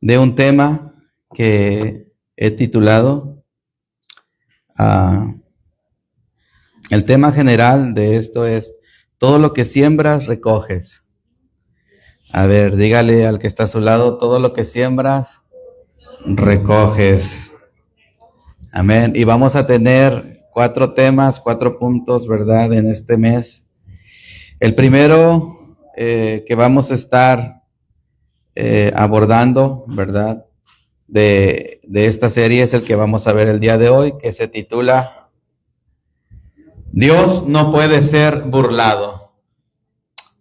de un tema que he titulado, el tema general de esto es: todo lo que siembras, recoges. A ver, dígale al que está a su lado: todo lo que siembras, recoges. Amén. Y vamos a tener 4 temas, 4 puntos, ¿verdad?, en este mes. El primero que vamos a estar abordando, ¿verdad?, de esta serie es el que vamos a ver el día de hoy, que se titula Dios no puede ser burlado.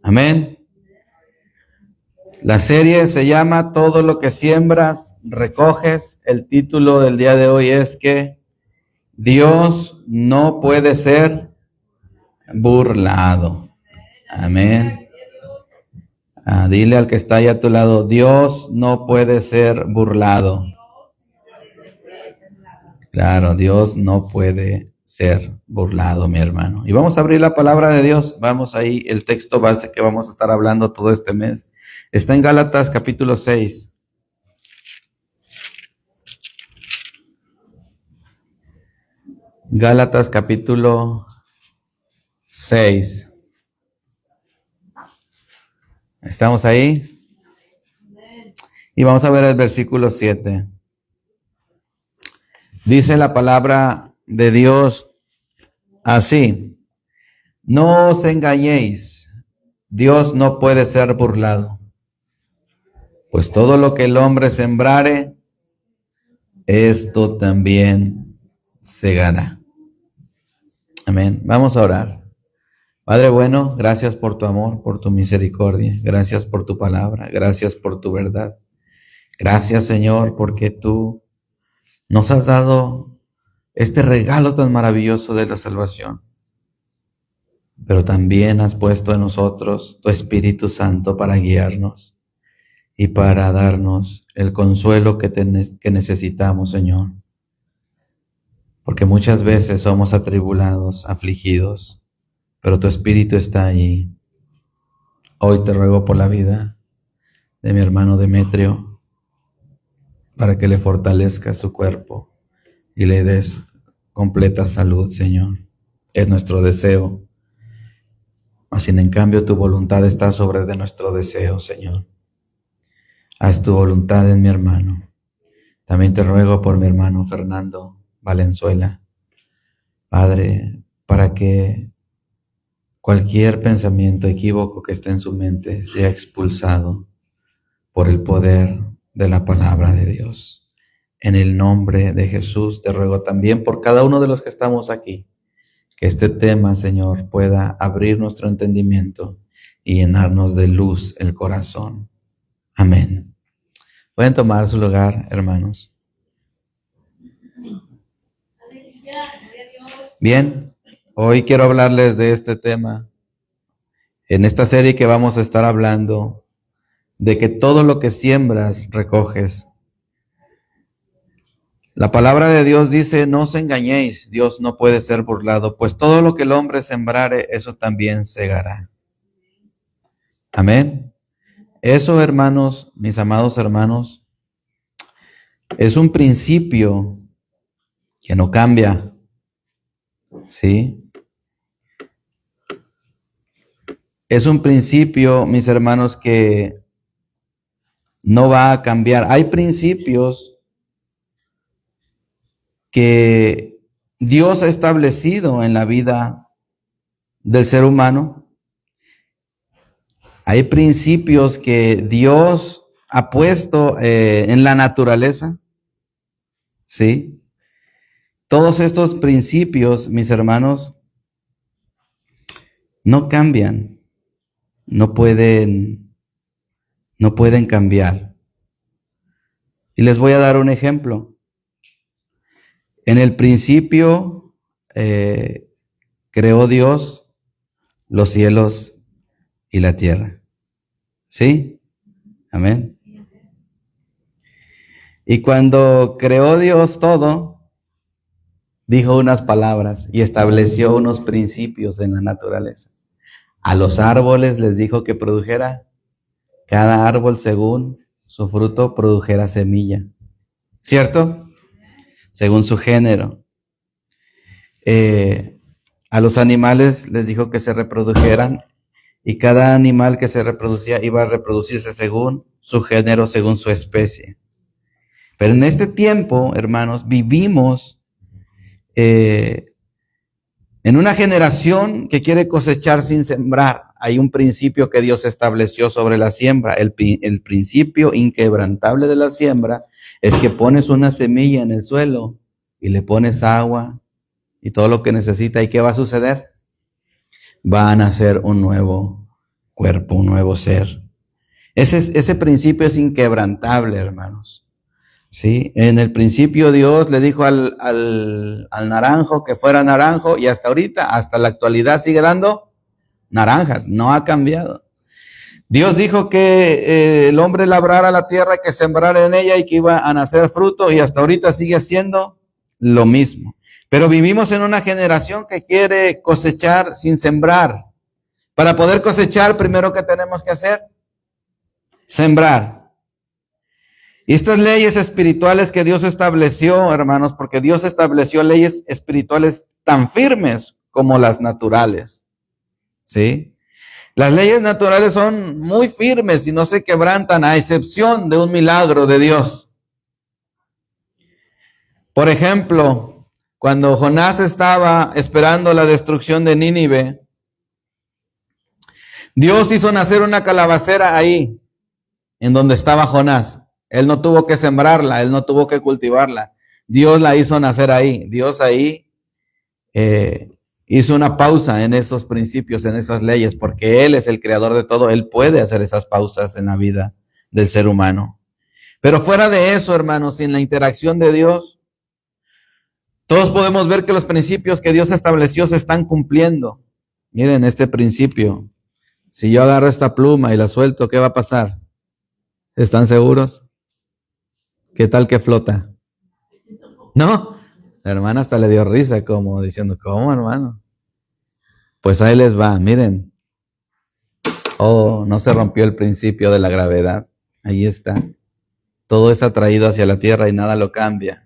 Amén. La serie se llama Todo lo que siembras, recoges. El título del día de hoy es que Dios no puede ser burlado. Amén. Dile al que está ahí a tu lado: Dios no puede ser burlado. Claro, Dios no puede ser burlado, mi hermano. Y vamos a abrir la palabra de Dios. Vamos ahí, el texto base que vamos a estar hablando todo este mes está en Gálatas capítulo 6. Gálatas capítulo 6. ¿Estamos ahí? Y vamos a ver el versículo 7. Dice la palabra de Dios así: no os engañéis, Dios no puede ser burlado. Pues todo lo que el hombre sembrare, esto también segará. Amén. Vamos a orar. Padre bueno, gracias por tu amor, por tu misericordia. Gracias por tu palabra. Gracias por tu verdad. Gracias, Señor, porque tú nos has dado este regalo tan maravilloso de la salvación. Pero también has puesto en nosotros tu Espíritu Santo para guiarnos y para darnos el consuelo que necesitamos, Señor. Porque muchas veces somos atribulados, afligidos, pero tu Espíritu está allí. Hoy te ruego por la vida de mi hermano Demetrio, para que le fortalezcas su cuerpo y le des completa salud, Señor. Es nuestro deseo. Mas sin en cambio tu voluntad está sobre de nuestro deseo, Señor. Haz tu voluntad en mi hermano. También te ruego por mi hermano Fernando Valenzuela, Padre, para que cualquier pensamiento equívoco que esté en su mente sea expulsado por el poder de la palabra de Dios. En el nombre de Jesús te ruego también por cada uno de los que estamos aquí, que este tema, Señor, pueda abrir nuestro entendimiento y llenarnos de luz el corazón. Amén. Pueden tomar su lugar, hermanos. Bien, hoy quiero hablarles de este tema. En esta serie que vamos a estar hablando de que todo lo que siembras, recoges. La palabra de Dios dice: no os engañéis, Dios no puede ser burlado, pues todo lo que el hombre sembrare, eso también segará. Amén. Eso, hermanos, mis amados hermanos, es un principio que no cambia, ¿sí? Es un principio, mis hermanos, que no va a cambiar. Hay principios que Dios ha establecido en la vida del ser humano. Hay principios que Dios ha puesto en la naturaleza, ¿sí? Todos estos principios, mis hermanos, no cambian, no pueden cambiar. Y les voy a dar un ejemplo. En el principio creó Dios los cielos y la tierra. ¿Sí? Amén. Y cuando creó Dios todo, dijo unas palabras y estableció unos principios en la naturaleza. A los árboles les dijo que produjera cada árbol según su fruto produjera semilla. ¿Cierto? Según su género. A los animales les dijo que se reprodujeran, y cada animal que se reproducía iba a reproducirse según su género, según su especie. Pero en este tiempo, hermanos, vivimos en una generación que quiere cosechar sin sembrar. Hay un principio que Dios estableció sobre la siembra. El principio inquebrantable de la siembra es que pones una semilla en el suelo y le pones agua y todo lo que necesita. ¿Y qué va a suceder? Va a nacer un nuevo cuerpo, un nuevo ser. Ese principio es inquebrantable, hermanos. ¿Sí? En el principio Dios le dijo al naranjo que fuera naranjo, y hasta ahorita, hasta la actualidad, sigue dando naranjas. No ha cambiado. Dios dijo que el hombre labrara la tierra, que sembrara en ella y que iba a nacer fruto, y hasta ahorita sigue haciendo lo mismo. Pero vivimos en una generación que quiere cosechar sin sembrar. Para poder cosechar, primero, ¿qué tenemos que hacer? Sembrar. Y estas leyes espirituales que Dios estableció, hermanos, porque Dios estableció leyes espirituales tan firmes como las naturales. ¿Sí? Las leyes naturales son muy firmes y no se quebrantan, a excepción de un milagro de Dios. Por ejemplo, cuando Jonás estaba esperando la destrucción de Nínive, Dios hizo nacer una calabacera ahí, en donde estaba Jonás. Él no tuvo que sembrarla, él no tuvo que cultivarla. Dios la hizo nacer ahí. Dios ahí hizo una pausa en esos principios, en esas leyes, porque Él es el creador de todo. Él puede hacer esas pausas en la vida del ser humano. Pero fuera de eso, hermanos, sin la interacción de Dios, todos podemos ver que los principios que Dios estableció se están cumpliendo. Miren este principio. Si yo agarro esta pluma y la suelto, ¿qué va a pasar? ¿Están seguros? ¿Qué tal que flota? ¿No? La hermana hasta le dio risa, como diciendo, ¿cómo, hermano? Pues ahí les va, miren. Oh, no se rompió el principio de la gravedad. Ahí está. Todo es atraído hacia la tierra y nada lo cambia.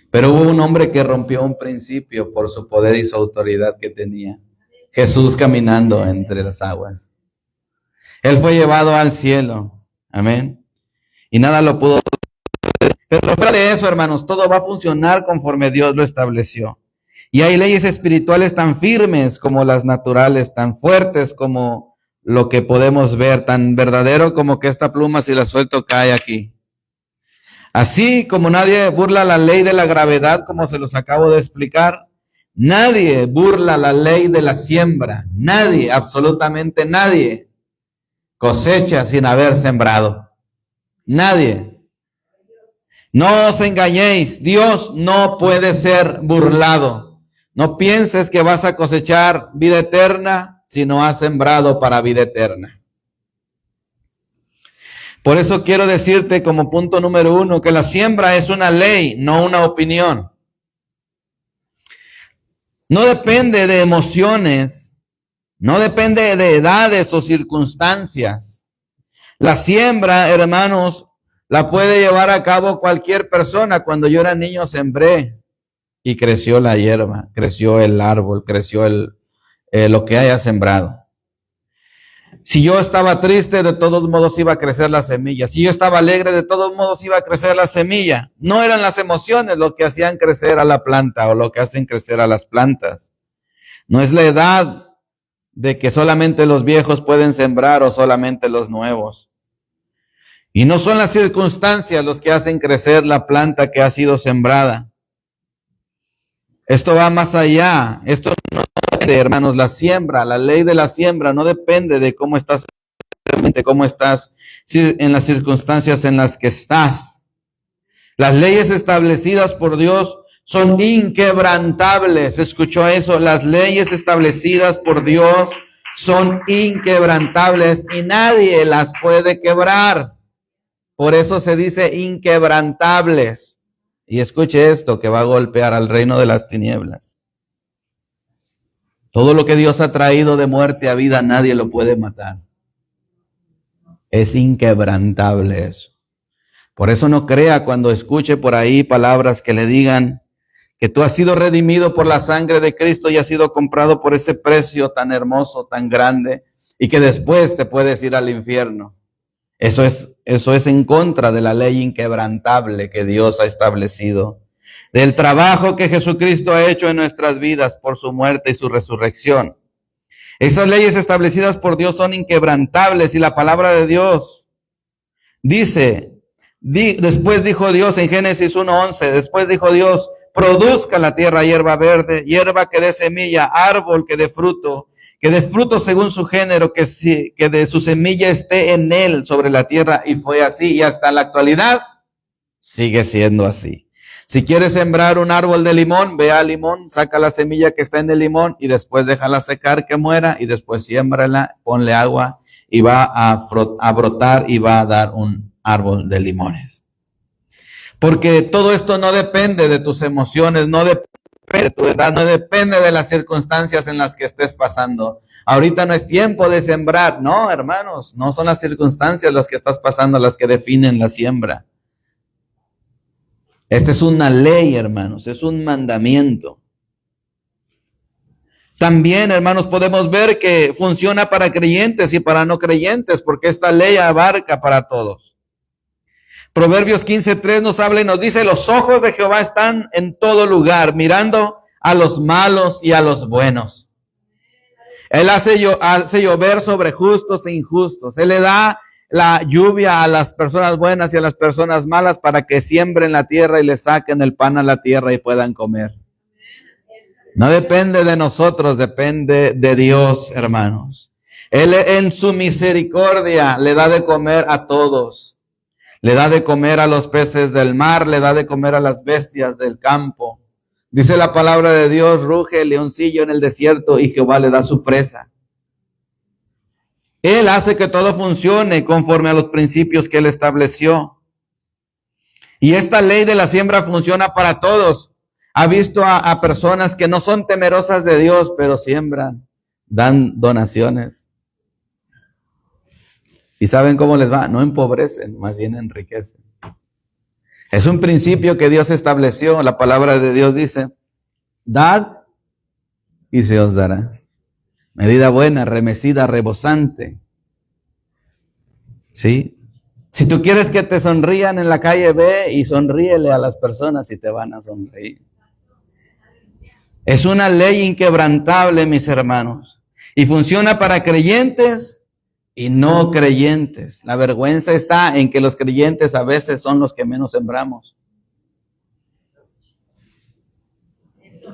Pero hubo un hombre que rompió un principio por su poder y su autoridad que tenía. Jesús caminando entre las aguas. Él fue llevado al cielo. Amén. Y nada lo pudo. Pero fuera de eso, hermanos, todo va a funcionar conforme Dios lo estableció. Y hay leyes espirituales tan firmes como las naturales, tan fuertes como lo que podemos ver, tan verdadero como que esta pluma, si la suelto, cae aquí. Así como nadie burla la ley de la gravedad, como se los acabo de explicar, nadie burla la ley de la siembra. Nadie, absolutamente nadie, cosecha sin haber sembrado. Nadie. No os engañéis, Dios no puede ser burlado. No pienses que vas a cosechar vida eterna si no has sembrado para vida eterna. Por eso quiero decirte como punto número 1 que la siembra es una ley, no una opinión. No depende de emociones, no depende de edades o circunstancias. La siembra, hermanos, la puede llevar a cabo cualquier persona. Cuando yo era niño sembré y creció la hierba, creció el árbol, creció lo que haya sembrado. Si yo estaba triste, de todos modos iba a crecer la semilla. Si yo estaba alegre, de todos modos iba a crecer la semilla. No eran las emociones lo que hacían crecer a la planta o lo que hacen crecer a las plantas. No es la edad de que solamente los viejos pueden sembrar o solamente los nuevos. Y no son las circunstancias los que hacen crecer la planta que ha sido sembrada. Esto va más allá. Esto no depende, hermanos, la siembra, la ley de la siembra no depende de cómo estás en las circunstancias en las que estás. Las leyes establecidas por Dios son inquebrantables. ¿Escuchó eso? Las leyes establecidas por Dios son inquebrantables y nadie las puede quebrar. Por eso se dice inquebrantables. Y escuche esto que va a golpear al reino de las tinieblas. Todo lo que Dios ha traído de muerte a vida, nadie lo puede matar. Es inquebrantable eso. Por eso no crea cuando escuche por ahí palabras que le digan que tú has sido redimido por la sangre de Cristo y has sido comprado por ese precio tan hermoso, tan grande, y que después te puedes ir al infierno. Eso es en contra de la ley inquebrantable que Dios ha establecido, del trabajo que Jesucristo ha hecho en nuestras vidas por su muerte y su resurrección. Esas leyes establecidas por Dios son inquebrantables y la palabra de Dios dice, después dijo Dios en Génesis 1:11, después dijo Dios, produzca la tierra hierba verde, hierba que dé semilla, árbol que dé fruto según su género, que de su semilla esté en él sobre la tierra, y fue así, y hasta la actualidad sigue siendo así. Si quieres sembrar un árbol de limón, ve al limón, saca la semilla que está en el limón y después déjala secar que muera y después siémbrala, ponle agua y va a brotar y va a dar un árbol de limones. Porque todo esto no depende de tus emociones, no depende de tu edad, no depende de las circunstancias en las que estés pasando. Ahorita no es tiempo de sembrar. No, hermanos, no son las circunstancias las que estás pasando las que definen la siembra. Esta es una ley, hermanos, es un mandamiento. También, hermanos, podemos ver que funciona para creyentes y para no creyentes, porque esta ley abarca para todos. Proverbios 15:3 nos habla y nos dice, los ojos de Jehová están en todo lugar, mirando a los malos y a los buenos. Él hace llover sobre justos e injustos. Él le da la lluvia a las personas buenas y a las personas malas para que siembren la tierra y le saquen el pan a la tierra y puedan comer. No depende de nosotros, depende de Dios, hermanos. Él en su misericordia le da de comer a todos. Le da de comer a los peces del mar, le da de comer a las bestias del campo. Dice la palabra de Dios, ruge el leoncillo en el desierto y Jehová le da su presa. Él hace que todo funcione conforme a los principios que Él estableció. Y esta ley de la siembra funciona para todos. Ha visto a personas que no son temerosas de Dios, pero siembran, dan donaciones. ¿Y saben cómo les va? No empobrecen, más bien enriquecen. Es un principio que Dios estableció. La palabra de Dios dice, dad y se os dará. Medida buena, remecida, rebosante. ¿Sí? Si tú quieres que te sonrían en la calle, ve y sonríele a las personas y te van a sonreír. Es una ley inquebrantable, mis hermanos. Y funciona para creyentes y no creyentes. La vergüenza está en que los creyentes a veces son los que menos sembramos.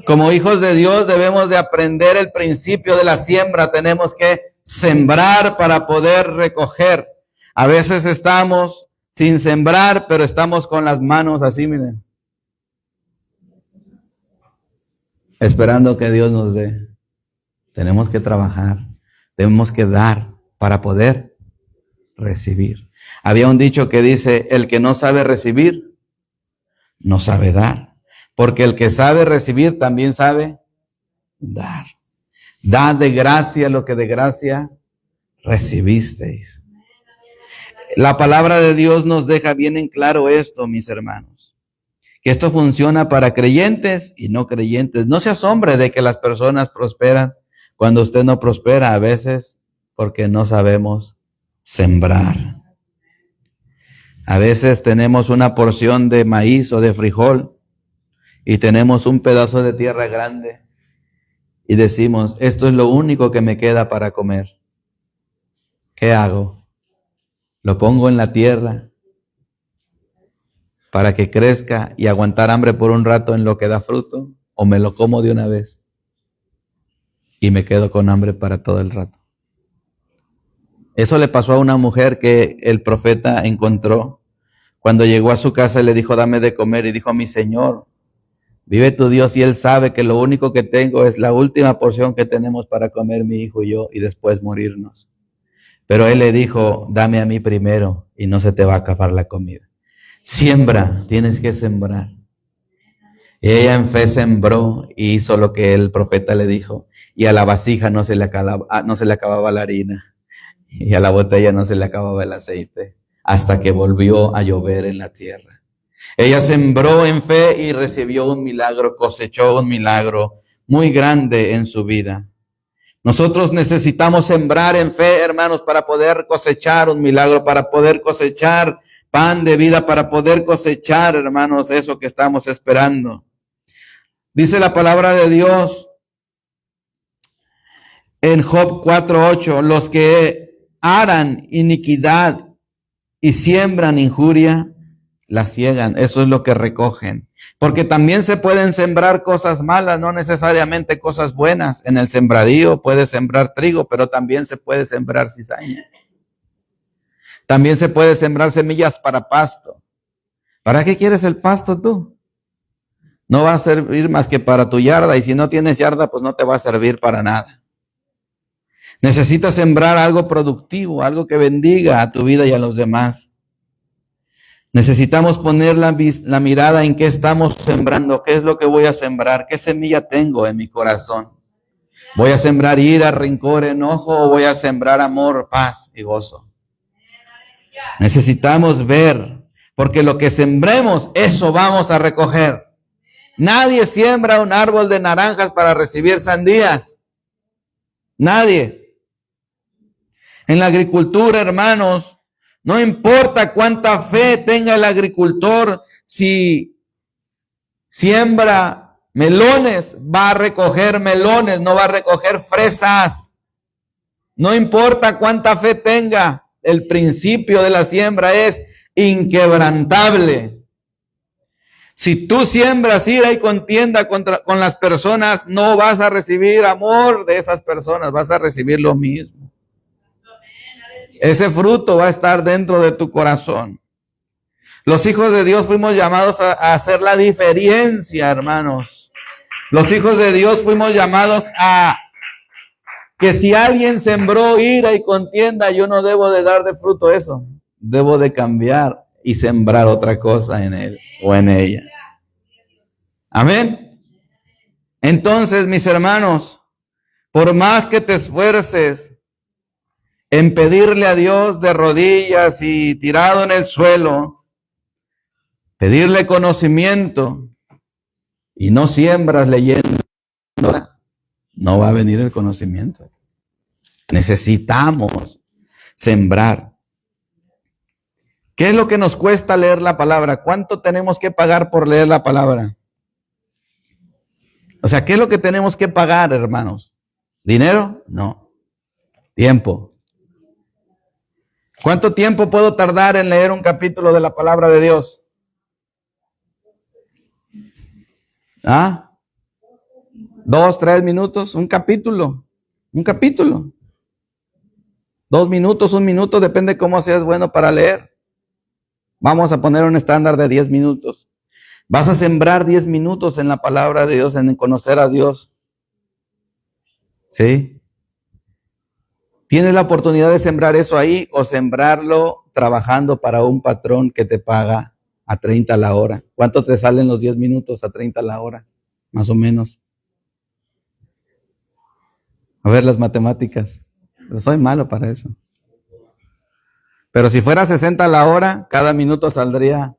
Como hijos de Dios debemos de aprender el principio de la siembra. Tenemos que sembrar para poder recoger. A veces estamos sin sembrar, pero estamos con las manos así, miren, esperando que Dios nos dé. Tenemos que trabajar, tenemos que dar para poder recibir. Había un dicho que dice, el que no sabe recibir, no sabe dar. Porque el que sabe recibir también sabe dar. Dad de gracia lo que de gracia recibisteis. La palabra de Dios nos deja bien en claro esto, mis hermanos. Que esto funciona para creyentes y no creyentes. No se asombre de que las personas prosperan cuando usted no prospera, a veces porque no sabemos sembrar. A veces tenemos una porción de maíz o de frijol y tenemos un pedazo de tierra grande y decimos, esto es lo único que me queda para comer. ¿Qué hago? Lo pongo en la tierra para que crezca y aguantar hambre por un rato en lo que da fruto, o me lo como de una vez y me quedo con hambre para todo el rato. Eso le pasó a una mujer que el profeta encontró. Cuando llegó a su casa le dijo, dame de comer, y dijo, mi Señor, vive tu Dios y Él sabe que lo único que tengo es la última porción que tenemos para comer mi hijo y yo y después morirnos. Pero Él le dijo, dame a mí primero y no se te va a acabar la comida. Siembra, tienes que sembrar. Y ella en fe sembró y hizo lo que el profeta le dijo. Y a la vasija no se le acababa la harina. y a la botella no se le acababa el aceite hasta que volvió a llover en la tierra. Ella sembró en fe y recibió un milagro, cosechó un milagro muy grande en su vida. Nosotros necesitamos sembrar en fe, hermanos, para poder cosechar un milagro, para poder cosechar pan de vida, para poder cosechar, hermanos, eso que estamos esperando. Dice la palabra de Dios en Job 4:8, los que aran iniquidad y siembran injuria, la ciegan. Eso es lo que recogen. Porque también se pueden sembrar cosas malas, no necesariamente cosas buenas. En el sembradío puedes sembrar trigo, pero también se puede sembrar cizaña. También se puede sembrar semillas para pasto. ¿Para qué quieres el pasto tú? No va a servir más que para tu yarda, y si no tienes yarda, pues no te va a servir para nada. Necesitas sembrar algo productivo, algo que bendiga a tu vida y a los demás. Necesitamos poner la mirada en qué estamos sembrando, qué es lo que voy a sembrar, qué semilla tengo en mi corazón. ¿Voy a sembrar ira, rencor, enojo o voy a sembrar amor, paz y gozo? Necesitamos ver, porque lo que sembremos, eso vamos a recoger. Nadie siembra un árbol de naranjas para recibir sandías. Nadie. En la agricultura, hermanos, no importa cuánta fe tenga el agricultor, si siembra melones, va a recoger melones, no va a recoger fresas. No importa cuánta fe tenga, el principio de la siembra es inquebrantable. Si tú siembras ira y contienda con las personas, no vas a recibir amor de esas personas, vas a recibir lo mismo. Ese fruto va a estar dentro de tu corazón. Los hijos de Dios fuimos llamados a hacer la diferencia, hermanos. Los hijos de Dios fuimos llamados a que si alguien sembró ira y contienda, yo no debo de dar de fruto eso. Debo de cambiar y sembrar otra cosa en él o en ella. Amén. Entonces, mis hermanos, por más que te esfuerces en pedirle a Dios de rodillas y tirado en el suelo, pedirle conocimiento, y no siembras leyendo, no va a venir el conocimiento. Necesitamos sembrar. ¿Qué es lo que nos cuesta leer la palabra? ¿Cuánto tenemos que pagar por leer la palabra? O sea, ¿qué es lo que tenemos que pagar, hermanos? ¿Dinero? No. Tiempo. ¿Cuánto tiempo puedo tardar en leer un capítulo de la palabra de Dios? ¿Ah? 2, 3 minutos, un capítulo. 2 minutos, 1 minuto, depende cómo seas bueno para leer. Vamos a poner un estándar de 10 minutos. Vas a sembrar 10 minutos en la palabra de Dios, en conocer a Dios. ¿Sí? ¿Tienes la oportunidad de sembrar eso ahí o sembrarlo trabajando para un patrón que te paga a 30 la hora? ¿Cuánto te salen los 10 minutos a 30 la hora? Más o menos. A ver las matemáticas. Soy malo para eso. Pero si fuera 60 la hora, cada minuto saldría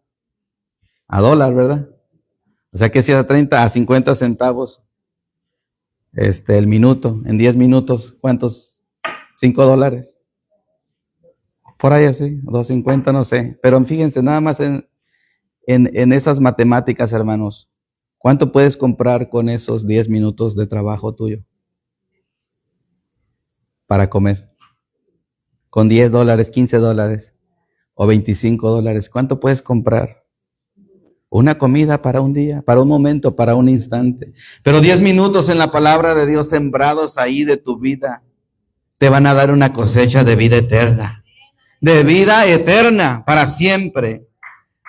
a $1, ¿verdad? O sea que si a 30 a 50 centavos el minuto, en 10 minutos, ¿cuántos? $5. Por ahí así, 2.50, no sé. Pero fíjense, nada más en esas matemáticas, hermanos. ¿Cuánto puedes comprar con esos 10 minutos de trabajo tuyo para comer? Con $10, $15 o $25. ¿Cuánto puedes comprar? Una comida para un día, para un momento, para un instante. Pero 10 minutos en la palabra de Dios sembrados ahí de tu vida te van a dar una cosecha de vida eterna. De vida eterna para siempre.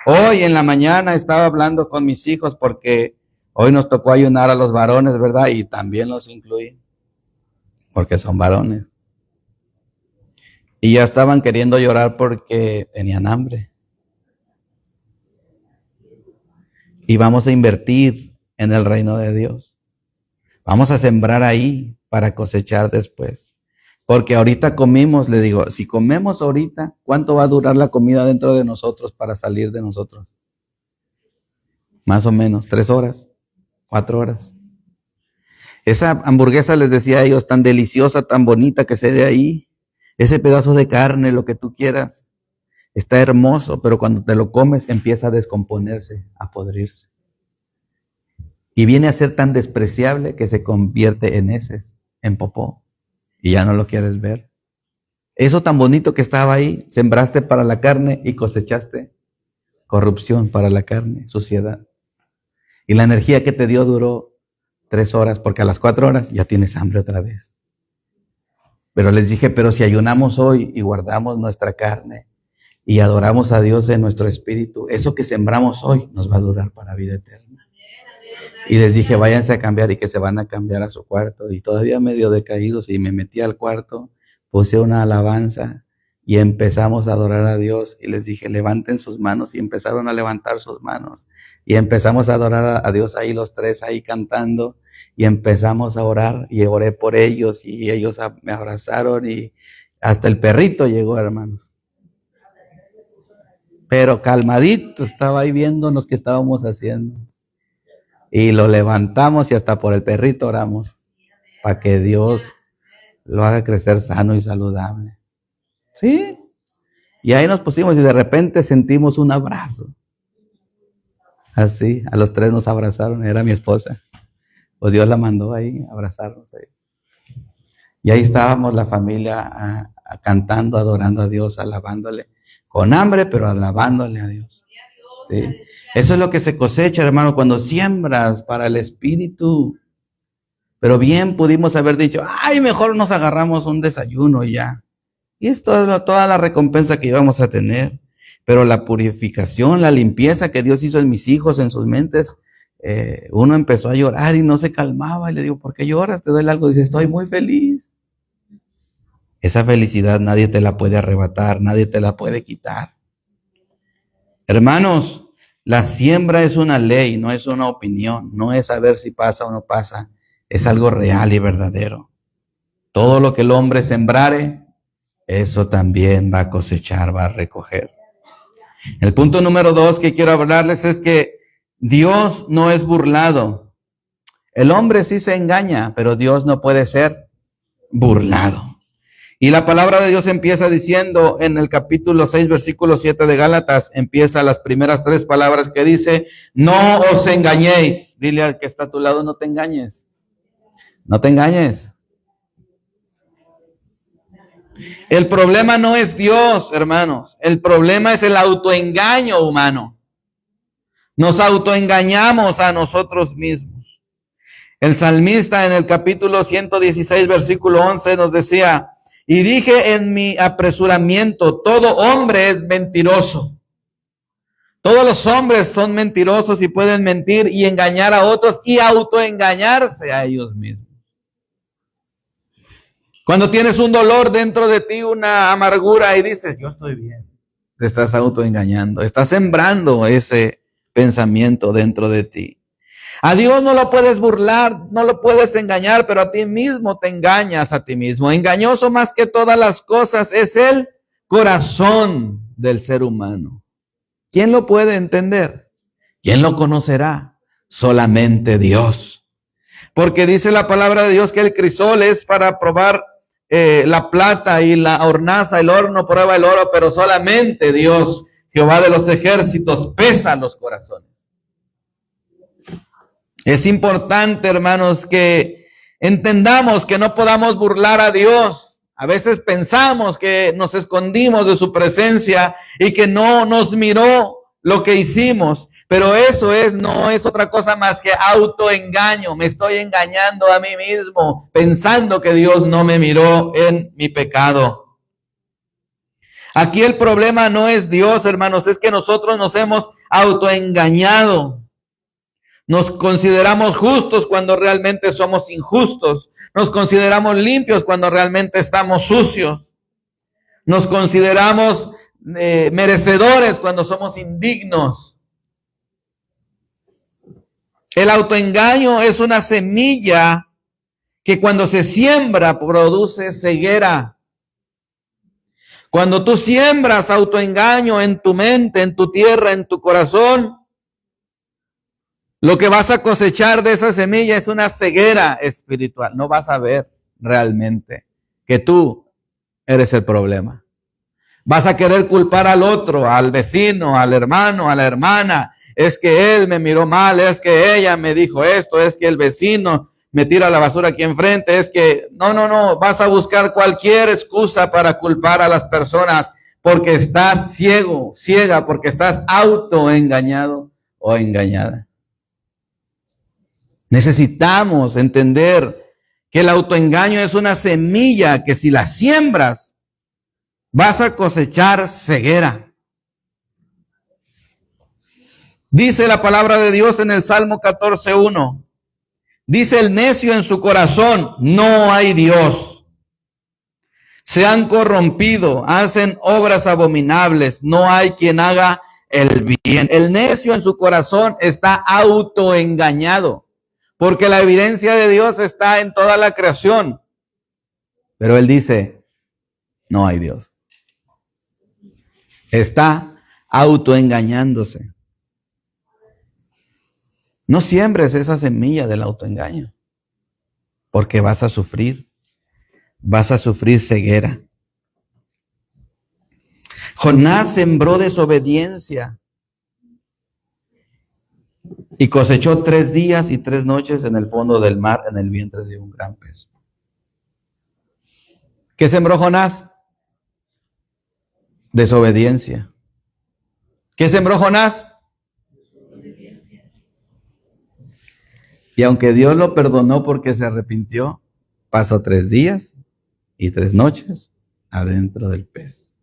Hoy en la mañana estaba hablando con mis hijos porque hoy nos tocó ayunar a los varones, ¿verdad? Y también los incluí porque son varones. Y ya estaban queriendo llorar porque tenían hambre. Y vamos a invertir en el reino de Dios. Vamos a sembrar ahí para cosechar después. Porque ahorita comimos, le digo, si comemos ahorita, ¿cuánto va a durar la comida dentro de nosotros para salir de nosotros? Más o menos, 3 horas, 4 horas. Esa hamburguesa, les decía a ellos, tan deliciosa, tan bonita que se ve ahí, ese pedazo de carne, lo que tú quieras, está hermoso, pero cuando te lo comes empieza a descomponerse, a podrirse. Y viene a ser tan despreciable que se convierte en heces, en popó, y ya no lo quieres ver. Eso tan bonito que estaba ahí, sembraste para la carne y cosechaste corrupción para la carne, suciedad. Y la energía que te dio duró 3 horas, porque a las 4 horas ya tienes hambre otra vez. Pero les dije, pero si ayunamos hoy y guardamos nuestra carne y adoramos a Dios en nuestro espíritu, eso que sembramos hoy nos va a durar para vida eterna. Y les dije, váyanse a cambiar, y que se van a cambiar a su cuarto. Y todavía medio decaídos, y me metí al cuarto, puse una alabanza y empezamos a adorar a Dios. Y les dije, levanten sus manos, y empezaron a levantar sus manos. Y empezamos a adorar a Dios ahí, los tres ahí cantando. Y empezamos a orar, y oré por ellos, y ellos me abrazaron, y hasta el perrito llegó, hermanos. Pero calmadito estaba ahí viéndonos qué estábamos haciendo. Y lo levantamos, y hasta por el perrito oramos, para que Dios lo haga crecer sano y saludable. ¿Sí? Y ahí nos pusimos, y de repente sentimos un abrazo. Así, a los tres nos abrazaron, era mi esposa. Pues Dios la mandó ahí, a abrazarnos ahí. Y ahí estábamos la familia cantando, adorando a Dios, alabándole. Con hambre, pero alabándole a Dios. ¿Sí? Eso es lo que se cosecha, hermano, cuando siembras para el Espíritu. Pero bien pudimos haber dicho, ay, mejor nos agarramos un desayuno y ya. Y esto es toda la recompensa que íbamos a tener. Pero la purificación, la limpieza que Dios hizo en mis hijos, en sus mentes, uno empezó a llorar y no se calmaba. Y le digo, ¿por qué lloras? ¿Te duele algo? Dice, estoy muy feliz. Esa felicidad nadie te la puede arrebatar, nadie te la puede quitar. Hermanos, la siembra es una ley, no es una opinión, no es saber si pasa o no pasa, es algo real y verdadero. Todo lo que el hombre sembrare, eso también va a cosechar, va a recoger. El punto número 2 que quiero hablarles es que Dios no es burlado. El hombre sí se engaña, pero Dios no puede ser burlado. Y la palabra de Dios empieza diciendo en el capítulo 6, versículo 7 de Gálatas, empieza las primeras 3 palabras que dice, no os engañéis. Dile al que está a tu lado, no te engañes. No te engañes. El problema no es Dios, hermanos. El problema es el autoengaño humano. Nos autoengañamos a nosotros mismos. El salmista en el capítulo 116, versículo 11 nos decía, y dije en mi apresuramiento, todo hombre es mentiroso. Todos los hombres son mentirosos y pueden mentir y engañar a otros y autoengañarse a ellos mismos. Cuando tienes un dolor dentro de ti, una amargura y dices, yo estoy bien, te estás autoengañando, estás sembrando ese pensamiento dentro de ti. A Dios no lo puedes burlar, no lo puedes engañar, pero a ti mismo te engañas a ti mismo. Engañoso más que todas las cosas es el corazón del ser humano. ¿Quién lo puede entender? ¿Quién lo conocerá? Solamente Dios. Porque dice la palabra de Dios que el crisol es para probar la plata y la hornaza, el horno prueba el oro, pero solamente Dios, Jehová de los ejércitos, pesa los corazones. Es importante, hermanos, que entendamos que no podamos burlar a Dios. A veces pensamos que nos escondimos de su presencia y que no nos miró lo que hicimos. Pero eso no es otra cosa más que autoengaño. Me estoy engañando a mí mismo, pensando que Dios no me miró en mi pecado. Aquí el problema no es Dios, hermanos, es que nosotros nos hemos autoengañado. Nos consideramos justos cuando realmente somos injustos. Nos consideramos limpios cuando realmente estamos sucios. Nos consideramos merecedores cuando somos indignos. El autoengaño es una semilla que cuando se siembra produce ceguera. Cuando tú siembras autoengaño en tu mente, en tu tierra, en tu corazón, lo que vas a cosechar de esa semilla es una ceguera espiritual. No vas a ver realmente que tú eres el problema. Vas a querer culpar al otro, al vecino, al hermano, a la hermana. Es que él me miró mal, es que ella me dijo esto, es que el vecino me tira la basura aquí enfrente, es que no, vas a buscar cualquier excusa para culpar a las personas porque estás ciego, ciega, porque estás autoengañado o engañada. Necesitamos entender que el autoengaño es una semilla que si la siembras, vas a cosechar ceguera. Dice la palabra de Dios en el Salmo 14:1. Dice el necio en su corazón, no hay Dios. Se han corrompido, hacen obras abominables, no hay quien haga el bien. El necio en su corazón está autoengañado, porque la evidencia de Dios está en toda la creación. Pero él dice, no hay Dios. Está autoengañándose. No siembres esa semilla del autoengaño, porque vas a sufrir ceguera. Jonás sembró desobediencia y cosechó 3 días y 3 noches en el fondo del mar, en el vientre de un gran pez. ¿Qué sembró Jonás? Desobediencia. ¿Qué sembró Jonás? Y aunque Dios lo perdonó porque se arrepintió, pasó 3 días y 3 noches adentro del pez.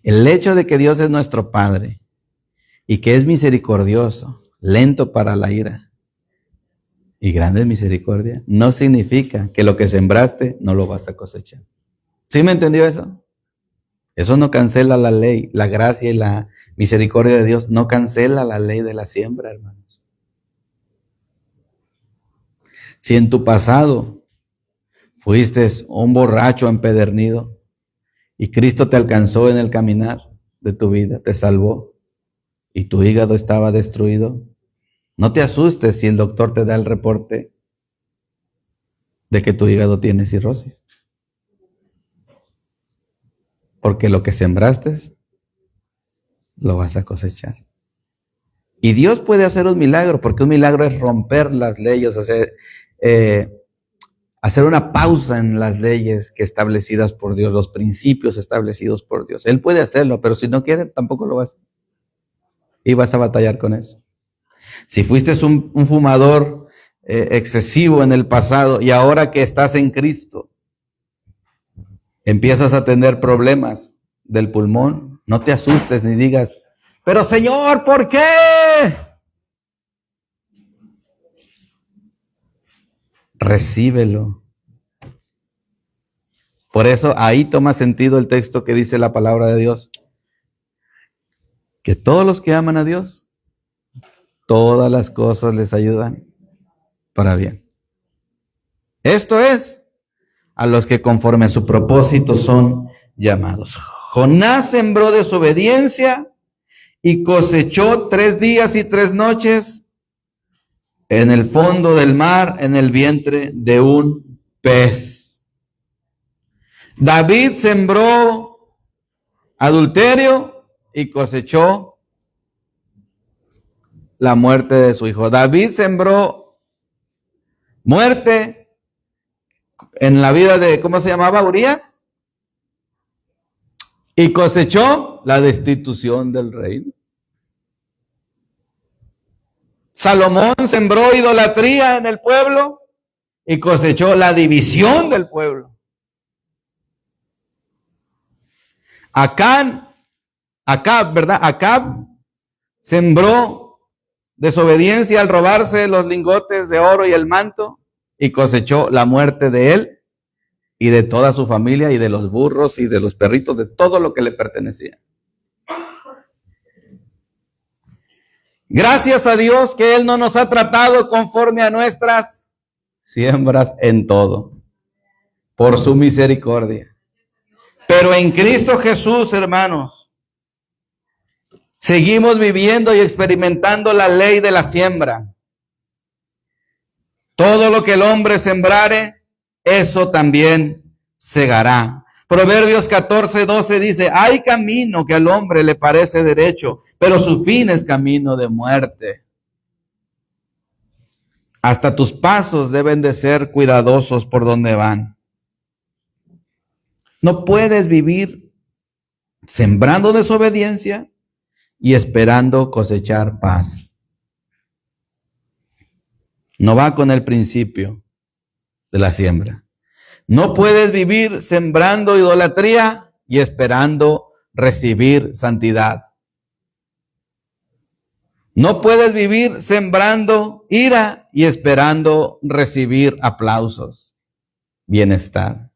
El hecho de que Dios es nuestro Padre y que es misericordioso, lento para la ira y grande en misericordia, no significa que lo que sembraste no lo vas a cosechar. ¿Sí me entendió eso? Eso no cancela la ley, la gracia y la misericordia de Dios no cancela la ley de la siembra, hermanos. Si en tu pasado fuiste un borracho empedernido y Cristo te alcanzó en el caminar de tu vida, te salvó y tu hígado estaba destruido, no te asustes si el doctor te da el reporte de que tu hígado tiene cirrosis. Porque lo que sembraste, lo vas a cosechar. Y Dios puede hacer un milagro, porque un milagro es romper las leyes, hacer una pausa en las leyes que establecidas por Dios, los principios establecidos por Dios. Él puede hacerlo, pero si no quiere, tampoco lo va a hacer. Y vas a batallar con eso. Si fuiste un fumador excesivo en el pasado y ahora que estás en Cristo, empiezas a tener problemas del pulmón, no te asustes ni digas, pero Señor, ¿por qué? Recíbelo. Por eso ahí toma sentido el texto que dice la palabra de Dios, que todos los que aman a Dios, todas las cosas les ayudan para bien. Esto es a los que conforme a su propósito son llamados. Jonás sembró desobediencia y cosechó 3 días y 3 noches en el fondo del mar, en el vientre de un pez. David sembró adulterio y cosechó la muerte de su hijo. David sembró muerte en la vida de, ¿cómo se llamaba? Urías. Y cosechó la destitución del reino. Salomón sembró idolatría en el pueblo y cosechó la división del pueblo. Acab, ¿verdad? Acab sembró desobediencia al robarse los lingotes de oro y el manto y cosechó la muerte de él y de toda su familia y de los burros y de los perritos, de todo lo que le pertenecía. Gracias a Dios que Él no nos ha tratado conforme a nuestras siembras en todo, por su misericordia. Pero en Cristo Jesús, hermanos, seguimos viviendo y experimentando la ley de la siembra. Todo lo que el hombre sembrare, eso también segará. Proverbios 14:12 dice, hay camino que al hombre le parece derecho, pero su fin es camino de muerte. Hasta tus pasos deben de ser cuidadosos por donde van. No puedes vivir sembrando desobediencia y esperando cosechar paz. No va con el principio de la siembra. No puedes vivir sembrando idolatría y esperando recibir santidad. No puedes vivir sembrando ira y esperando recibir aplausos, bienestar.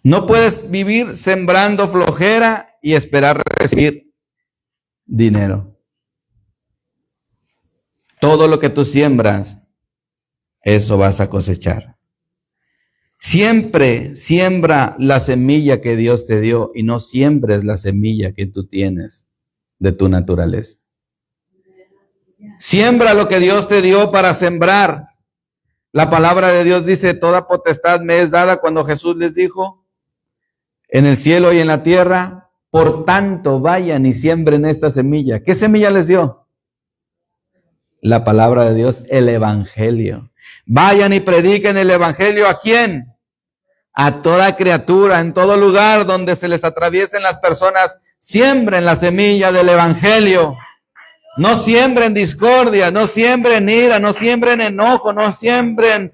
No puedes vivir sembrando flojera y esperar recibir dinero. Todo lo que tú siembras, eso vas a cosechar. Siempre siembra la semilla que Dios te dio y no siembres la semilla que tú tienes de tu naturaleza. Siembra lo que Dios te dio para sembrar. La palabra de Dios dice, toda potestad me es dada, cuando Jesús les dijo, en el cielo y en la tierra, por tanto vayan y siembren esta semilla. ¿Qué semilla les dio? La palabra de Dios, el evangelio. Vayan y prediquen el evangelio. ¿A quién? A toda criatura, en todo lugar donde se les atraviesen las personas, siembren la semilla del evangelio. No siembren discordia, no siembren ira, no siembren enojo, no siembren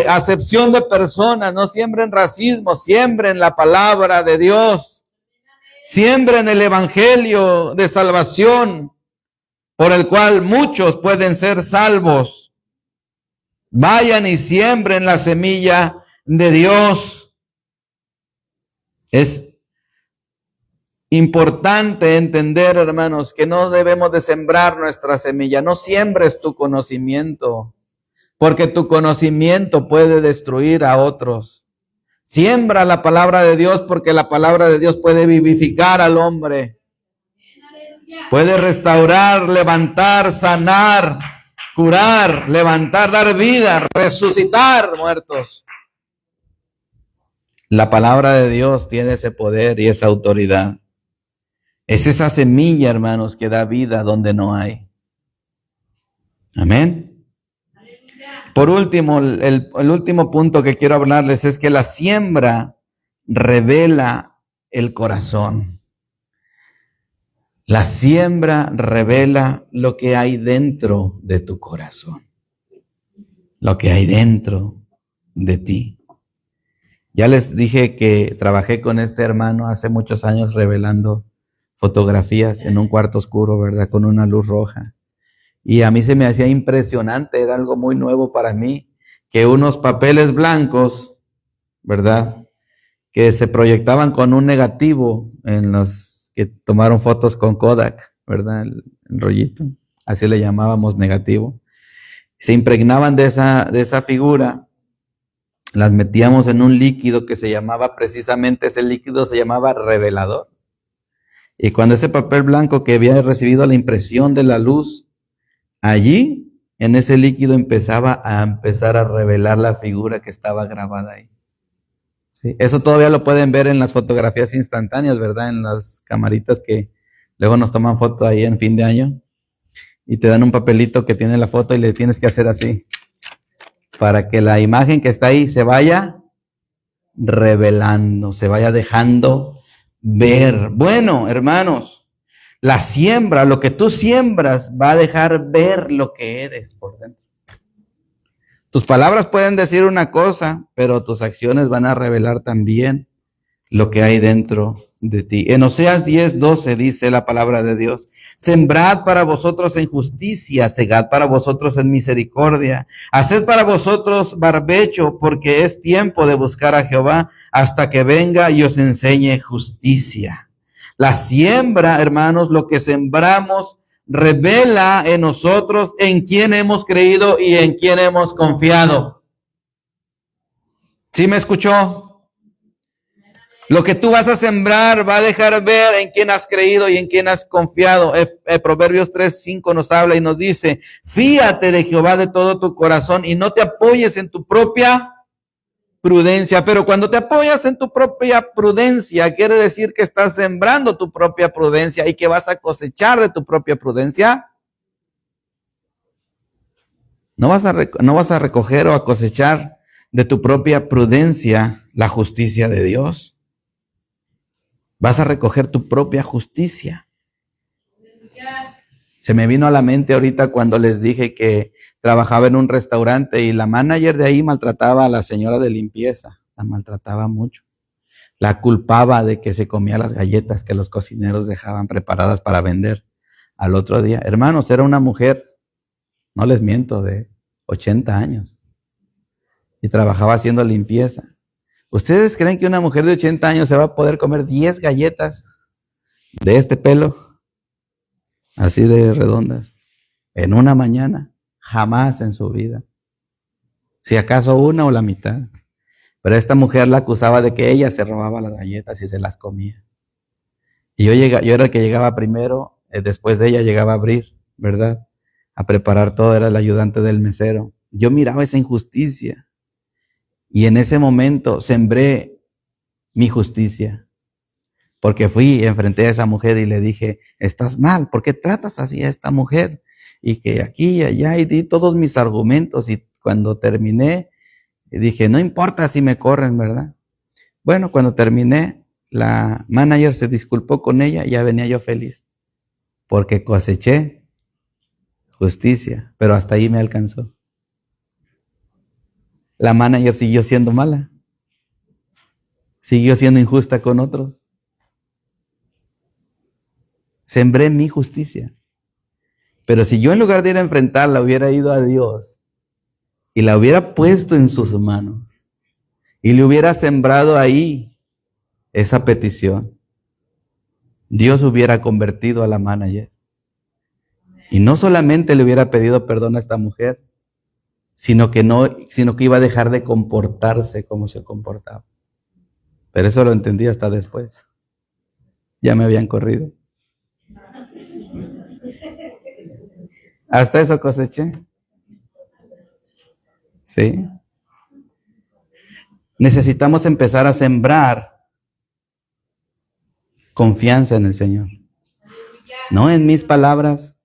acepción de personas, no siembren racismo, siembren la palabra de Dios. Siembren el evangelio de salvación, por el cual muchos pueden ser salvos. Vayan y siembren la semilla de Dios. Es importante entender, hermanos, que no debemos de sembrar nuestra semilla. No siembres tu conocimiento, porque tu conocimiento puede destruir a otros. Siembra la palabra de Dios, porque la palabra de Dios puede vivificar al hombre. Puede restaurar, levantar, sanar, curar, levantar, dar vida, resucitar muertos. La palabra de Dios tiene ese poder y esa autoridad. Es esa semilla, hermanos, que da vida donde no hay. Amén. Por último, el último punto que quiero hablarles es que la siembra revela el corazón. La siembra revela lo que hay dentro de tu corazón. Lo que hay dentro de ti. Ya les dije que trabajé con este hermano hace muchos años revelando fotografías en un cuarto oscuro, ¿verdad? Con una luz roja. Y a mí se me hacía impresionante, era algo muy nuevo para mí, que unos papeles blancos, ¿verdad? Que se proyectaban con un negativo en los que tomaron fotos con Kodak, ¿verdad? El rollito, así le llamábamos negativo. Se impregnaban de esa figura, las metíamos en un líquido que se llamaba, precisamente ese líquido se llamaba revelador. Y cuando ese papel blanco que había recibido la impresión de la luz, allí, en ese líquido empezar a revelar la figura que estaba grabada ahí. ¿Sí? Eso todavía lo pueden ver en las fotografías instantáneas, ¿verdad? En las camaritas que luego nos toman foto ahí en fin de año. Y te dan un papelito que tiene la foto y le tienes que hacer así. Para que la imagen que está ahí se vaya revelando, se vaya dejando ver. Bueno, hermanos, la siembra, lo que tú siembras va a dejar ver lo que eres por dentro. Tus palabras pueden decir una cosa, pero tus acciones van a revelar también lo que hay dentro de ti. En Oseas 10:12 dice la palabra de Dios: sembrad para vosotros en justicia, segad para vosotros en misericordia, haced para vosotros barbecho, porque es tiempo de buscar a Jehová hasta que venga y os enseñe justicia. La siembra, hermanos, lo que sembramos revela en nosotros en quién hemos creído y en quién hemos confiado. ¿Sí me escuchó? Lo que tú vas a sembrar va a dejar ver en quién has creído y en quién has confiado. Proverbios 3:5 nos habla y nos dice, fíate de Jehová de todo tu corazón y no te apoyes en tu propia prudencia. Pero cuando te apoyas en tu propia prudencia, quiere decir que estás sembrando tu propia prudencia y que vas a cosechar de tu propia prudencia. No vas a recoger o a cosechar de tu propia prudencia la justicia de Dios. Vas a recoger tu propia justicia. Se me vino a la mente ahorita cuando les dije que trabajaba en un restaurante y la manager de ahí maltrataba a la señora de limpieza. La maltrataba mucho. La culpaba de que se comía las galletas que los cocineros dejaban preparadas para vender al otro día. Hermanos, era una mujer, no les miento, de 80 años. Y trabajaba haciendo limpieza. ¿Ustedes creen que una mujer de 80 años se va a poder comer 10 galletas de este pelo? Así de redondas. En una mañana. Jamás en su vida. Si acaso una o la mitad. Pero esta mujer la acusaba de que ella se robaba las galletas y se las comía. Y yo era el que llegaba primero. Después de ella llegaba a abrir, ¿verdad? A preparar todo. Era el ayudante del mesero. Yo miraba esa injusticia. Y en ese momento sembré mi justicia. Porque fui, enfrenté a esa mujer y le dije, estás mal, ¿por qué tratas así a esta mujer? Y que aquí y allá, y di todos mis argumentos. Y cuando terminé, dije, no importa si me corren, ¿verdad? Bueno, cuando terminé, la manager se disculpó con ella y ya venía yo feliz. Porque coseché justicia, pero hasta ahí me alcanzó. La manager siguió siendo mala. Siguió siendo injusta con otros. Sembré mi justicia. Pero si yo en lugar de ir a enfrentarla hubiera ido a Dios y la hubiera puesto en sus manos y le hubiera sembrado ahí esa petición, Dios hubiera convertido a la manager. Y no solamente le hubiera pedido perdón a esta mujer, sino que iba a dejar de comportarse como se comportaba. Pero eso lo entendí hasta después. Ya me habían corrido. Hasta eso coseché. ¿Sí? Necesitamos empezar a sembrar confianza en el Señor. No en mis palabras,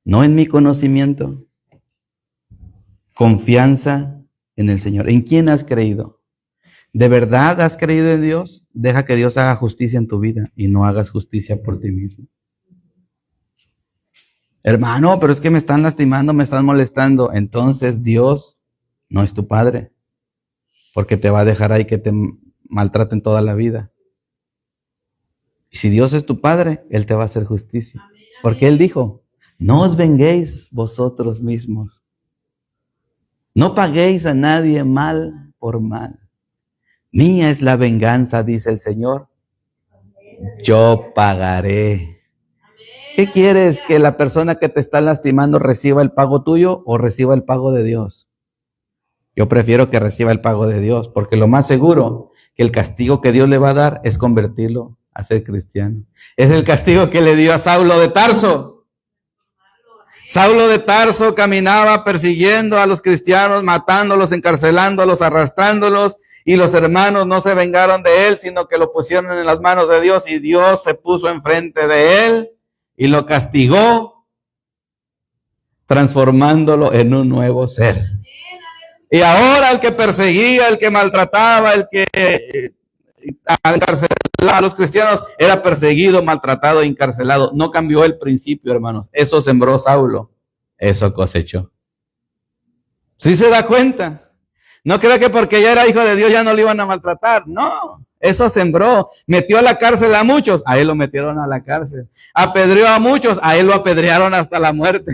no en mi conocimiento. Confianza en el Señor. ¿En quién has creído? ¿De verdad has creído en Dios? Deja que Dios haga justicia en tu vida y no hagas justicia por ti mismo. Hermano, pero es que me están lastimando, me están molestando. Entonces Dios no es tu padre, porque te va a dejar ahí que te maltraten toda la vida. Y si Dios es tu padre, Él te va a hacer justicia. Porque Él dijo, no os venguéis vosotros mismos. No paguéis a nadie mal por mal. Mía es la venganza, dice el Señor. Yo pagaré. ¿Qué quieres? ¿Que la persona que te está lastimando reciba el pago tuyo o reciba el pago de Dios? Yo prefiero que reciba el pago de Dios, porque lo más seguro que el castigo que Dios le va a dar es convertirlo a ser cristiano. Es el castigo que le dio a Saulo de Tarso. Saulo de Tarso caminaba persiguiendo a los cristianos, matándolos, encarcelándolos, arrastrándolos, y los hermanos no se vengaron de él, sino que lo pusieron en las manos de Dios, y Dios se puso enfrente de él y lo castigó, transformándolo en un nuevo ser. Y ahora el que perseguía, el que maltrataba, el que encarcelaba a los cristianos, era perseguido, maltratado e encarcelado. No cambió el principio, hermanos. Eso sembró Saulo, eso cosechó. ¿Sí se da cuenta? No crea que porque ya era hijo de Dios ya no lo iban a maltratar. No, eso sembró. Metió a la cárcel a muchos, a él lo metieron a la cárcel. Apedreó a muchos, a él lo apedrearon hasta la muerte.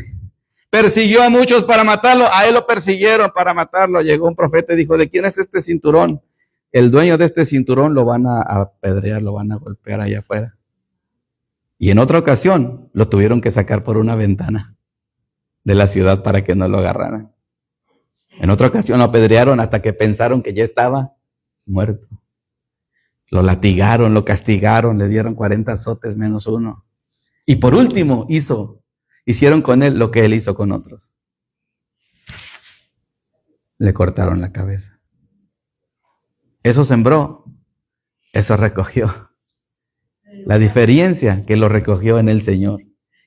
Persiguió a muchos para matarlo, a él lo persiguieron para matarlo. Llegó un profeta y dijo, ¿de quién es este cinturón? El dueño de este cinturón lo van a apedrear, lo van a golpear allá afuera. Y en otra ocasión lo tuvieron que sacar por una ventana de la ciudad para que no lo agarraran. En otra ocasión lo apedrearon hasta que pensaron que ya estaba muerto. Lo latigaron, lo castigaron, le dieron 40 azotes menos uno. Y por último hicieron con él lo que él hizo con otros. Le cortaron la cabeza. Eso sembró, eso recogió. La diferencia que lo recogió en el Señor,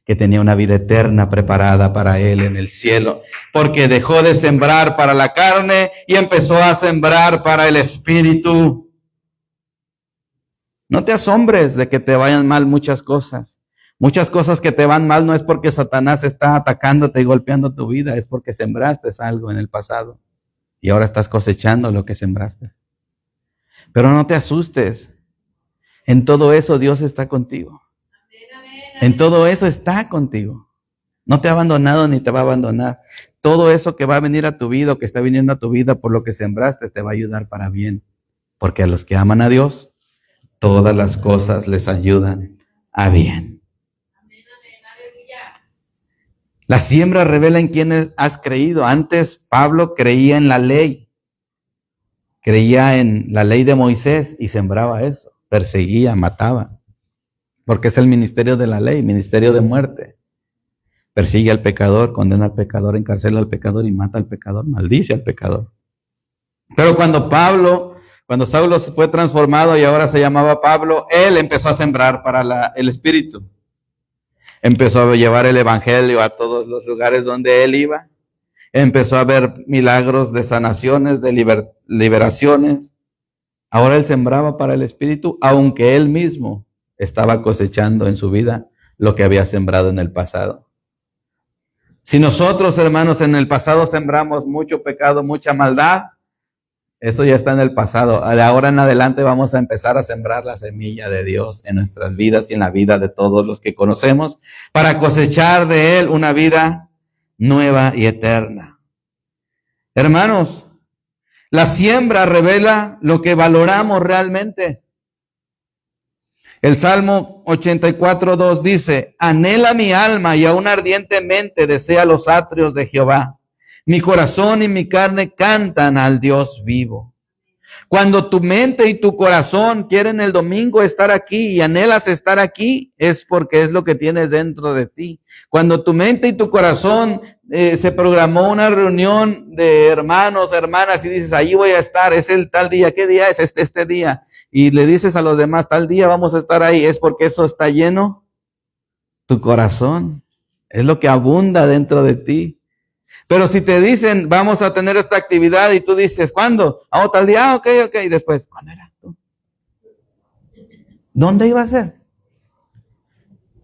que tenía una vida eterna preparada para él en el cielo, porque dejó de sembrar para la carne y empezó a sembrar para el Espíritu. No te asombres de que te vayan mal muchas cosas. Muchas cosas que te van mal no es porque Satanás está atacándote y golpeando tu vida, es porque sembraste algo en el pasado y ahora estás cosechando lo que sembraste. Pero no te asustes. En todo eso Dios está contigo. En todo eso está contigo. No te ha abandonado ni te va a abandonar. Todo eso que va a venir a tu vida o que está viniendo a tu vida por lo que sembraste te va a ayudar para bien. Porque a los que aman a Dios, todas las cosas les ayudan a bien. La siembra revela en quién has creído. Antes Pablo creía en la ley. Creía en la ley de Moisés y sembraba eso. Perseguía, mataba. Porque es el ministerio de la ley, ministerio de muerte. Persigue al pecador, condena al pecador, encarcela al pecador y mata al pecador, maldice al pecador. Pero cuando Saulo fue transformado y ahora se llamaba Pablo, él empezó a sembrar para el Espíritu. Empezó a llevar el evangelio a todos los lugares donde él iba. Empezó a ver milagros de sanaciones, de liberaciones. Ahora él sembraba para el Espíritu, aunque él mismo estaba cosechando en su vida lo que había sembrado en el pasado. Si nosotros, hermanos, en el pasado sembramos mucho pecado, mucha maldad, eso ya está en el pasado. De ahora en adelante vamos a empezar a sembrar la semilla de Dios en nuestras vidas y en la vida de todos los que conocemos, para cosechar de Él una vida nueva y eterna. Hermanos, la siembra revela lo que valoramos realmente. El Salmo 84:2 dice: anhela mi alma y aún ardientemente desea los atrios de Jehová. Mi corazón y mi carne cantan al Dios vivo. Cuando tu mente y tu corazón quieren el domingo estar aquí y anhelas estar aquí, es porque es lo que tienes dentro de ti. Cuando tu mente y tu corazón se programó una reunión de hermanos, hermanas y dices, allí voy a estar, es el tal día, ¿qué día es? Este día. Y le dices a los demás, tal día vamos a estar ahí, es porque eso está lleno tu corazón. Es lo que abunda dentro de ti. Pero si te dicen, vamos a tener esta actividad y tú dices, ¿cuándo? Tal día, ok. Y después, ¿cuándo era? ¿Dónde iba a ser?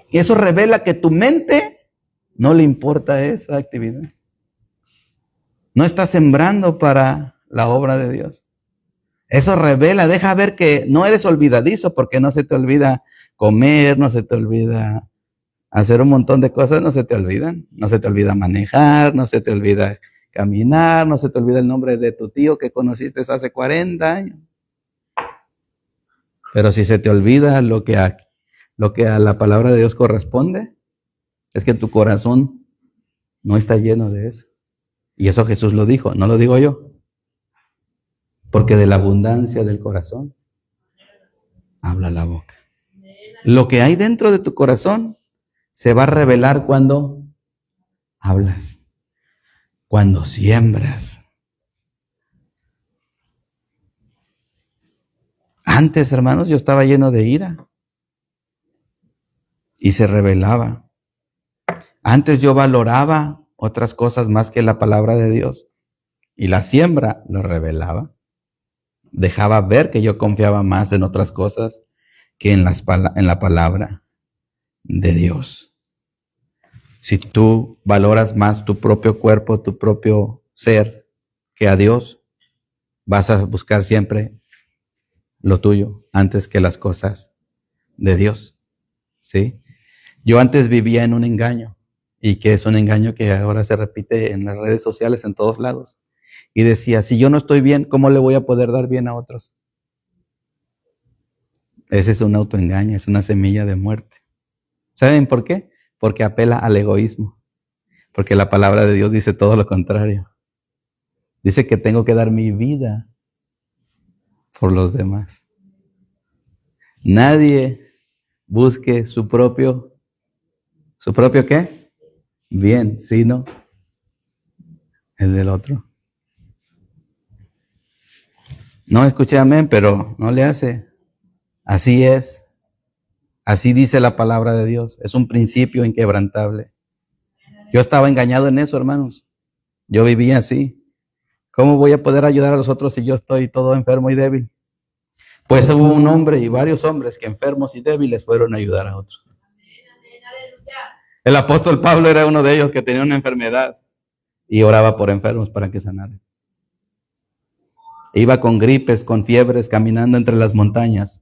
Y eso revela que tu mente no le importa esa actividad. No está sembrando para la obra de Dios. Eso revela, deja ver que no eres olvidadizo, porque no se te olvida comer, no se te olvida hacer un montón de cosas, no se te olvidan. No se te olvida manejar, no se te olvida caminar, no se te olvida el nombre de tu tío que conociste hace 40 años. Pero si se te olvida lo que a la palabra de Dios corresponde, es que tu corazón no está lleno de eso. Y eso Jesús lo dijo, no lo digo yo. Porque de la abundancia del corazón habla la boca. Lo que hay dentro de tu corazón se va a revelar cuando hablas, cuando siembras. Antes, hermanos, yo estaba lleno de ira y se revelaba. Antes yo valoraba otras cosas más que la palabra de Dios y la siembra lo revelaba. Dejaba ver que yo confiaba más en otras cosas que en la palabra de Dios. Si tú valoras más tu propio cuerpo, tu propio ser que a Dios, vas a buscar siempre lo tuyo antes que las cosas de Dios. ¿Sí? Yo antes vivía en un engaño, y que es un engaño que ahora se repite en las redes sociales en todos lados. Y decía, si yo no estoy bien, ¿cómo le voy a poder dar bien a otros? Ese es un autoengaño, es una semilla de muerte. ¿Saben por qué? Porque apela al egoísmo. Porque la palabra de Dios dice todo lo contrario. Dice que tengo que dar mi vida por los demás. Nadie busque su propio ¿qué? Bien, sino el del otro. No escuché amén, pero no le hace. Así es. Así dice la palabra de Dios. Es un principio inquebrantable. Yo estaba engañado en eso, hermanos. Yo vivía así. ¿Cómo voy a poder ayudar a los otros si yo estoy todo enfermo y débil? Pues hubo un hombre y varios hombres que enfermos y débiles fueron a ayudar a otros. El apóstol Pablo era uno de ellos que tenía una enfermedad y oraba por enfermos para que sanaran. Iba con gripes, con fiebres, caminando entre las montañas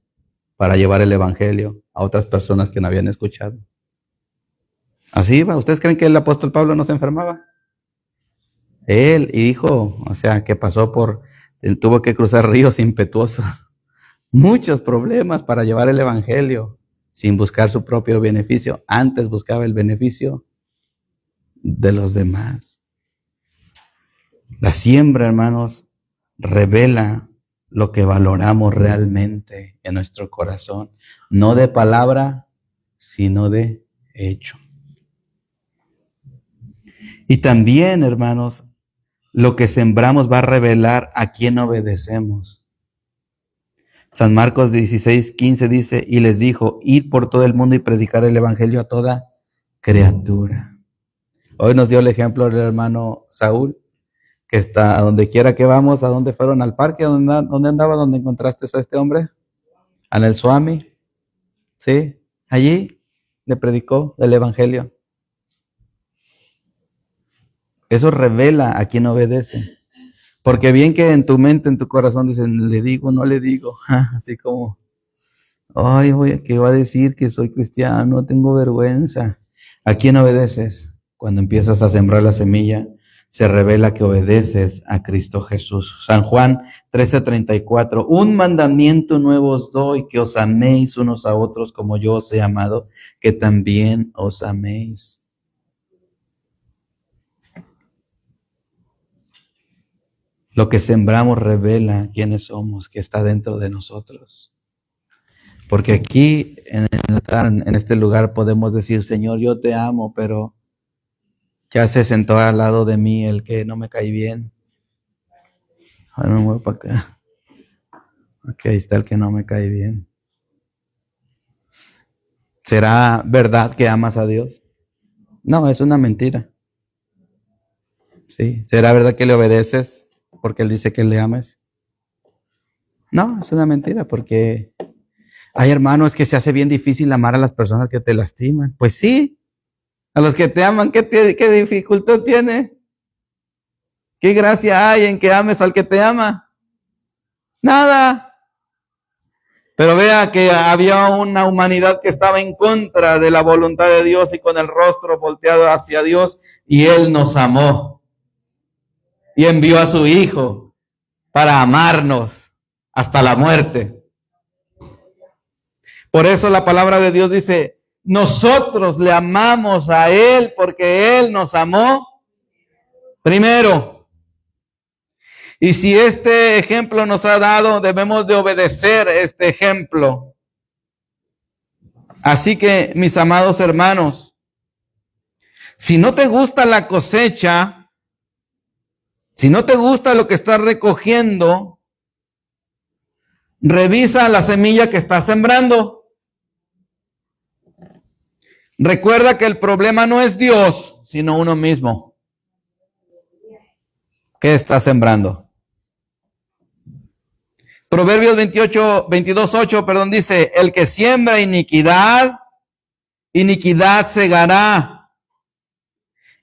para llevar el evangelio a otras personas que no habían escuchado. Así iba. ¿Ustedes creen que el apóstol Pablo no se enfermaba? Él, hijo, o sea, que tuvo que cruzar ríos impetuosos, muchos problemas para llevar el evangelio sin buscar su propio beneficio. Antes buscaba el beneficio de los demás. La siembra, hermanos, revela lo que valoramos realmente en nuestro corazón, no de palabra, sino de hecho. Y también, hermanos, lo que sembramos va a revelar a quién obedecemos. San Marcos 16:15 dice, y les dijo, id por todo el mundo y predicar el evangelio a toda criatura. Hoy nos dio el ejemplo del hermano Saúl, que está a donde quiera que vamos. ¿A dónde fueron? ¿Al parque? ¿Dónde andaba? ¿Dónde encontraste a este hombre? En el Swami. Sí, allí le predicó el evangelio. Eso revela a quien obedece. Porque bien que en tu mente, en tu corazón dicen, le digo, no le digo. Así como, ay, ¿qué va a decir que soy cristiano? Tengo vergüenza. ¿A quién obedeces? Cuando empiezas a sembrar la semilla, se revela que obedeces a Cristo Jesús. San Juan 13:34, un mandamiento nuevo os doy, que os améis unos a otros como yo os he amado, que también os améis. Lo que sembramos revela quiénes somos, que está dentro de nosotros. Porque aquí, en este lugar, podemos decir, Señor, yo te amo, pero ya se sentó al lado de mí el que no me cae bien. Ahora me muevo para acá. Aquí está el que no me cae bien. ¿Será verdad que amas a Dios? No, es una mentira. ¿Sí? ¿Será verdad que le obedeces porque Él dice que le ames? No, es una mentira porque hay hermanos que se hace bien difícil amar a las personas que te lastiman. Pues sí, a los que te aman, ¿qué dificultad tiene? ¿Qué gracia hay en que ames al que te ama? Nada. Pero vea que había una humanidad que estaba en contra de la voluntad de Dios y con el rostro volteado hacia Dios, y Él nos amó y envió a su Hijo para amarnos hasta la muerte. Por eso la palabra de Dios dice, nosotros le amamos a Él porque Él nos amó primero. Y si este ejemplo nos ha dado, debemos de obedecer este ejemplo. Así que, mis amados hermanos, si no te gusta la cosecha, si no te gusta lo que estás recogiendo, revisa la semilla que estás sembrando. Recuerda que el problema no es Dios, sino uno mismo. ¿Qué estás sembrando? Proverbios 22:8, dice, el que siembra iniquidad, iniquidad segará,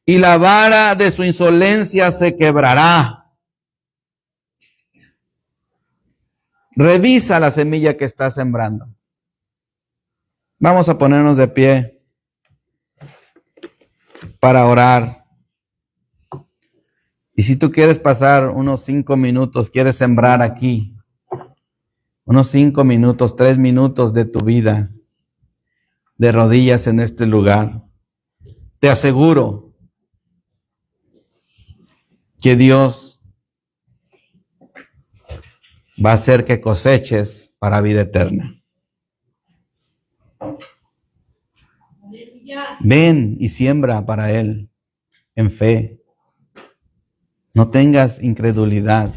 y la vara de su insolencia se quebrará. Revisa la semilla que estás sembrando. Vamos a ponernos de pie para orar. Y si tú quieres pasar unos 5 minutos, quieres sembrar aquí, unos 5 minutos, 3 minutos de tu vida, de rodillas en este lugar, te aseguro que Dios va a hacer que coseches para vida eterna. Ven y siembra para Él en fe. No tengas incredulidad.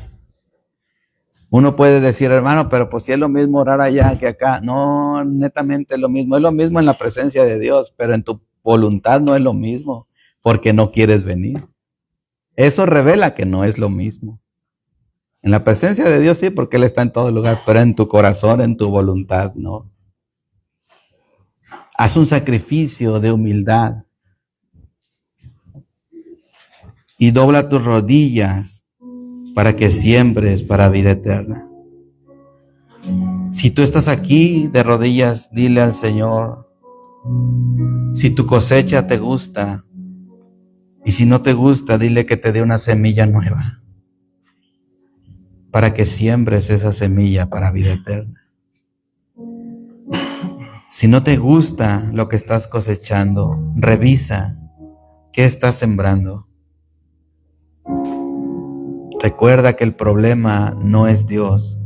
Uno puede decir, hermano, pero pues si es lo mismo orar allá que acá. No, netamente es lo mismo. Es lo mismo en la presencia de Dios, pero en tu voluntad no es lo mismo, porque no quieres venir. Eso revela que no es lo mismo. En la presencia de Dios sí, porque Él está en todo lugar, pero en tu corazón, en tu voluntad, no. Haz un sacrificio de humildad y dobla tus rodillas para que siembres para vida eterna. Si tú estás aquí de rodillas, dile al Señor, si tu cosecha te gusta, y si no te gusta, dile que te dé una semilla nueva, para que siembres esa semilla para vida eterna. Si no te gusta lo que estás cosechando, revisa qué estás sembrando. Recuerda que el problema no es Dios,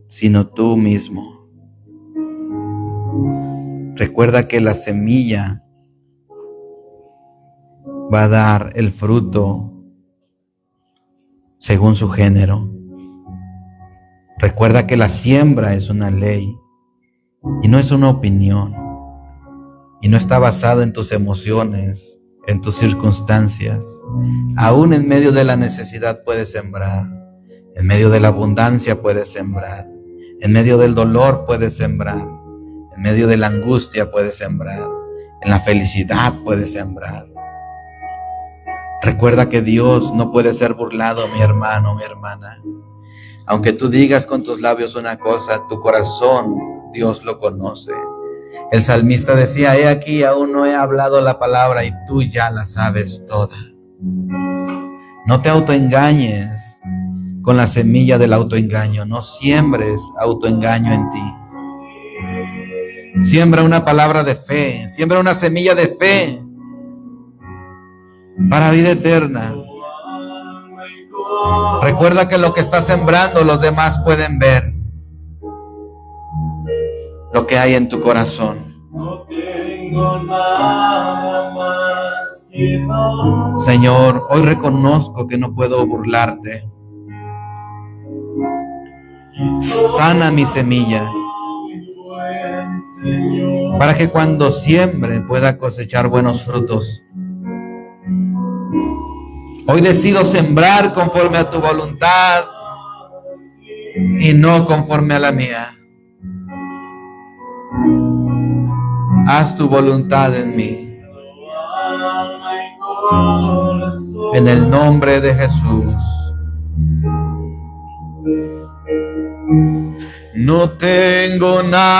sino tú mismo. Recuerda que la semilla va a dar el fruto según su género. Recuerda que la siembra es una ley y no es una opinión, y no está basada en tus emociones, en tus circunstancias. Aún en medio de la necesidad puedes sembrar, en medio de la abundancia puedes sembrar, en medio del dolor puedes sembrar, en medio de la angustia puedes sembrar, en la felicidad puedes sembrar. Recuerda que Dios no puede ser burlado, mi hermano, mi hermana. Aunque tú digas con tus labios una cosa, tu corazón Dios lo conoce. El salmista decía, he aquí, aún no he hablado la palabra y tú ya la sabes toda. No te autoengañes con la semilla del autoengaño. No siembres autoengaño en ti. Siembra una palabra de fe. Siembra una semilla de fe para vida eterna. Recuerda que lo que estás sembrando los demás pueden ver lo que hay en tu corazón. Señor, hoy reconozco que no puedo burlarte. Sana mi semilla para que cuando siembre pueda cosechar buenos frutos. Hoy decido sembrar conforme a tu voluntad y no conforme a la mía. Haz tu voluntad en mí. En el nombre de Jesús. No tengo nada.